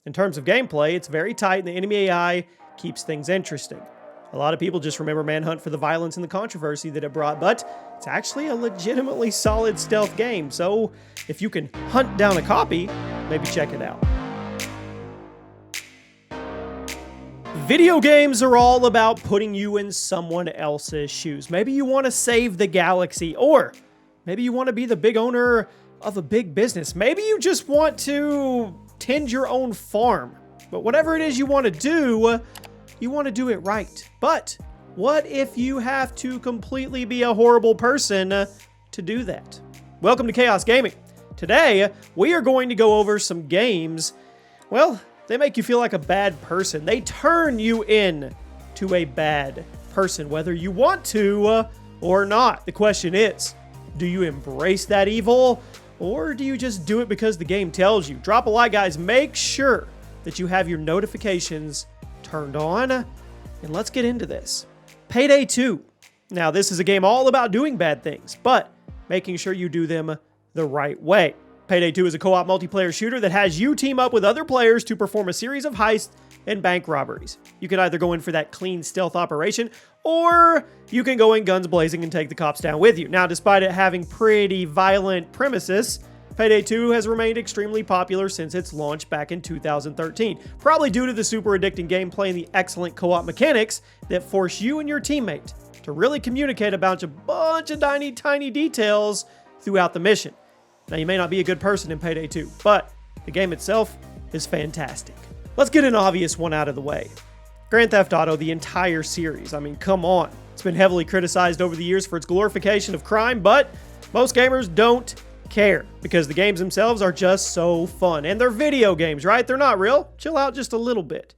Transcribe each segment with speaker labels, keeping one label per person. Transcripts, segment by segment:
Speaker 1: In terms of gameplay, it's very tight and the enemy AI keeps things interesting. A lot of people just remember Manhunt for the violence and the controversy that it brought, but it's actually a legitimately solid stealth game, so if you can hunt down a copy, maybe check it out. Video games are all about putting you in someone else's shoes. Maybe you want to save the galaxy, or maybe you want to be the big owner of a big business. Maybe you just want to tend your own farm. But whatever it is you want to do it right. But what if you have to completely be a horrible person to do that? Welcome to ChaosGaming. Today, we are going to go over some games, well, they make you feel like a bad person. They turn you in to a bad person, whether you want to or not. The question is, do you embrace that evil, or do you just do it because the game tells you? Drop a like, guys. Make sure that you have your notifications turned on, and let's get into this. Payday 2. Now, this is a game all about doing bad things, but making sure you do them the right way. Payday 2 is a co-op multiplayer shooter that has you team up with other players to perform a series of heists and bank robberies. You can either go in for that clean stealth operation, or you can go in guns blazing and take the cops down with you. Now, despite it having pretty violent premises, Payday 2 has remained extremely popular since its launch back in 2013, probably due to the super addicting gameplay and the excellent co-op mechanics that force you and your teammate to really communicate about a bunch of tiny details throughout the mission. Now, you may not be a good person in Payday 2, but the game itself is fantastic. Let's get an obvious one out of the way. Grand Theft Auto, the entire series. I mean, come on. It's been heavily criticized over the years for its glorification of crime, but most gamers don't care because the games themselves are just so fun. And they're video games, right? They're not real. Chill out just a little bit.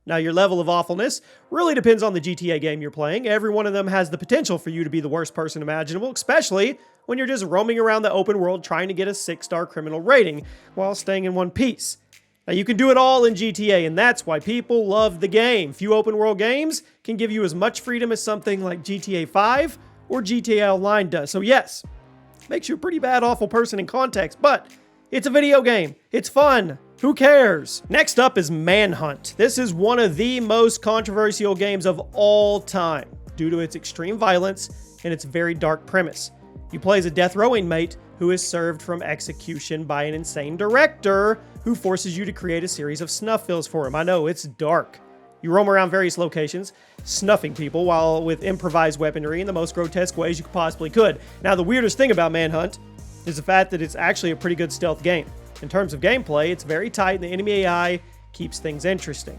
Speaker 1: Now, your level of awfulness really depends on the GTA game you're playing. Every one of them has the potential for you to be the worst person imaginable, especially when you're just roaming around the open world trying to get a 6-star criminal rating while staying in one piece. Now, you can do it all in GTA, and that's why people love the game. Few open world games can give you as much freedom as something like GTA 5 or GTA Online does. So yes, makes you a pretty bad, awful person in context, but it's a video game. It's fun. Who cares? Next up is Manhunt. This is one of the most controversial games of all time due to its extreme violence and its very dark premise. You play as a death row inmate who is served from execution by an insane director who forces you to create a series of snuff films for him. I know, it's dark. You roam around various locations, snuffing people while with improvised weaponry in the most grotesque ways you possibly could. Now, the weirdest thing about Manhunt is the fact that it's actually a pretty good stealth game. In terms of gameplay, it's very tight and the enemy AI keeps things interesting.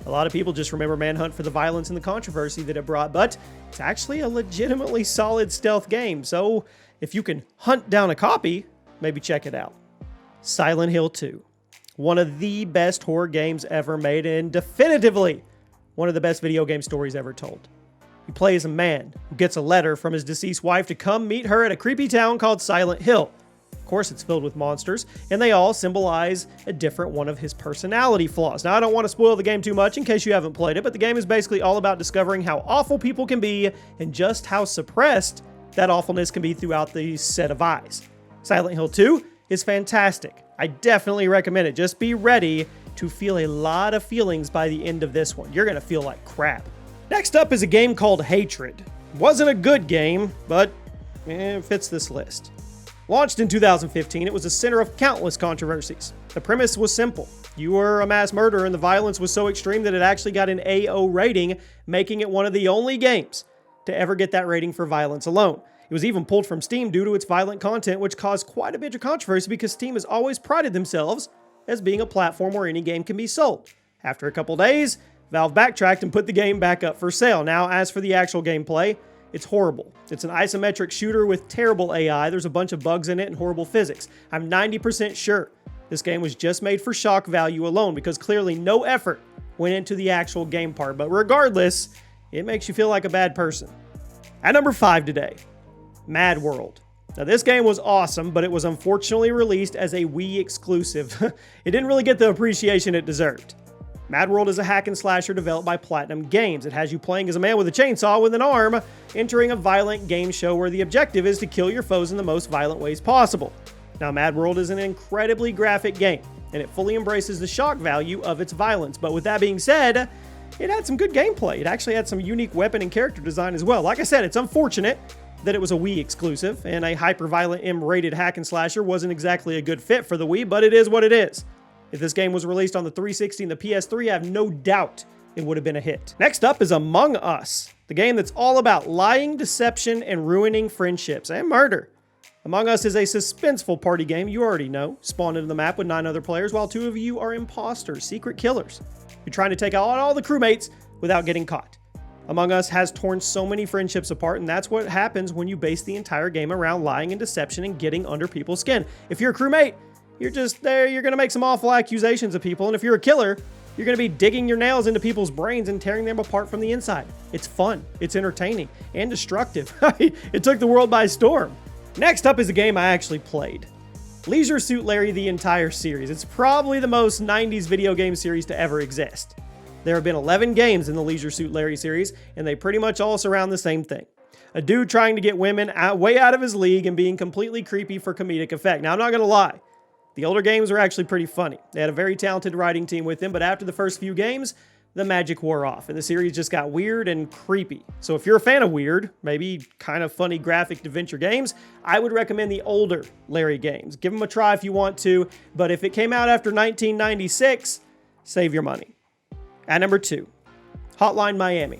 Speaker 1: A lot of people just remember Manhunt for the violence and the controversy that it brought, but it's actually a legitimately solid stealth game, so if you can hunt down a copy, maybe check it out. Silent Hill 2. One of the best horror games ever made, and definitively one of the best video game stories ever told. You play as a man who gets a letter from his deceased wife to come meet her at a creepy town called Silent Hill. Of course, it's filled with monsters, and they all symbolize a different one of his personality flaws. Now, I don't want to spoil the game too much in case you haven't played it, but the game is basically all about discovering how awful people can be and just how suppressed that awfulness can be throughout the set of eyes. Silent Hill 2 is fantastic. I definitely recommend it. Just be ready to feel a lot of feelings by the end of this one. You're going to feel like crap. Next up is a game called Hatred. Wasn't a good game, but it fits this list. Launched in 2015, it was the center of countless controversies. The premise was simple. You were a mass murderer and the violence was so extreme that it actually got an AO rating, making it one of the only games to ever get that rating for violence alone. It was even pulled from Steam due to its violent content, which caused quite a bit of controversy because Steam has always prided themselves as being a platform where any game can be sold. After a couple days, Valve backtracked and put the game back up for sale. Now, as for the actual gameplay, it's horrible. It's an isometric shooter with terrible AI. There's a bunch of bugs in it and horrible physics. I'm 90% sure this game was just made for shock value alone because clearly no effort went into the actual game part. But regardless, it makes you feel like a bad person. At number 5 today, MadWorld. Now, this game was awesome, but it was unfortunately released as a Wii exclusive. It didn't really get the appreciation it deserved. MadWorld is a hack and slasher developed by Platinum Games. It has you playing as a man with a chainsaw with an arm, entering a violent game show where the objective is to kill your foes in the most violent ways possible. Now, MadWorld is an incredibly graphic game. and it fully embraces the shock value of its violence. But with that being said, it had some good gameplay. It actually had some unique weapon and character design as well. Like I said, it's unfortunate that it was a Wii exclusive, and a hyper-violent M-rated hack and slasher wasn't exactly a good fit for the Wii, but it is what it is. If this game was released on the 360 and the PS3, I have no doubt it would have been a hit. Next up is Among Us, the game that's all about lying, deception, and ruining friendships and murder. Among Us is a suspenseful party game you already know, spawned into the map with 9 other players while 2 of you are imposters, secret killers. You're trying to take out all the crewmates without getting caught. Among Us has torn so many friendships apart, and that's what happens when you base the entire game around lying and deception and getting under people's skin. If you're a crewmate, you're just there, you're gonna make some awful accusations of people, and if you're a killer, you're gonna be digging your nails into people's brains and tearing them apart from the inside. It's fun, it's entertaining, and destructive. It took the world by storm. Next up is a game I actually played. Leisure Suit Larry, the entire series. It's probably the most 90s video game series to ever exist. There have been 11 games in the Leisure Suit Larry series, and they pretty much all surround the same thing. A dude trying to get women way out of his league and being completely creepy for comedic effect. Now, I'm not gonna lie. The older games were actually pretty funny. They had a very talented writing team with them, but after the first few games, the magic wore off, and the series just got weird and creepy. So if you're a fan of weird, maybe kind of funny graphic adventure games, I would recommend the older Larry games. Give them a try if you want to, but if it came out after 1996, save your money. At number 2, Hotline Miami.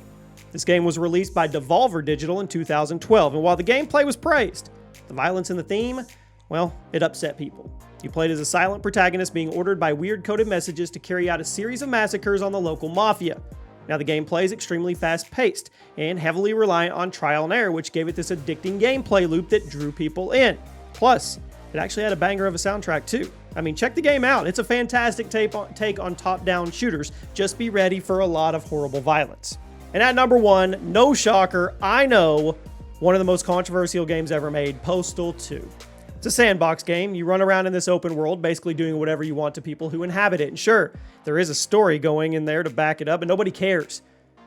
Speaker 1: This game was released by Devolver Digital in 2012, and while the gameplay was praised, the violence in the theme, well, it upset people. You played as a silent protagonist being ordered by weird coded messages to carry out a series of massacres on the local mafia. Now, the gameplay is extremely fast-paced and heavily reliant on trial and error, which gave it this addicting gameplay loop that drew people in. Plus, it actually had a banger of a soundtrack too. I mean, check the game out. It's a fantastic take on top-down shooters. Just be ready for a lot of horrible violence. And at number 1, no shocker, I know, one of the most controversial games ever made, Postal 2. It's a sandbox game. You run around in this open world, basically doing whatever you want to people who inhabit it. And sure, there is a story going in there to back it up, and nobody cares.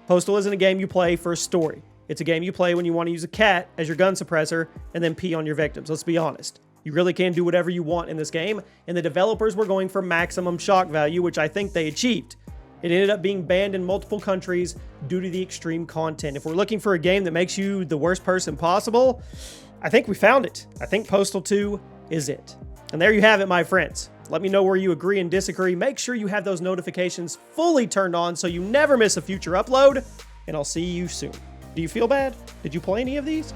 Speaker 1: Postal isn't a game you play for a story. It's a game you play when you want to use a cat as your gun suppressor and then pee on your victims. Let's be honest. You really can do whatever you want in this game, and the developers were going for maximum shock value, which I think they achieved. It ended up being banned in multiple countries due to the extreme content. If we're looking for a game that makes you the worst person possible, I think we found it. I think Postal 2 is it. And there you have it, my friends. Let me know where you agree and disagree. Make sure you have those notifications fully turned on so you never miss a future upload, and I'll see you soon. Do you feel bad? Did you play any of these?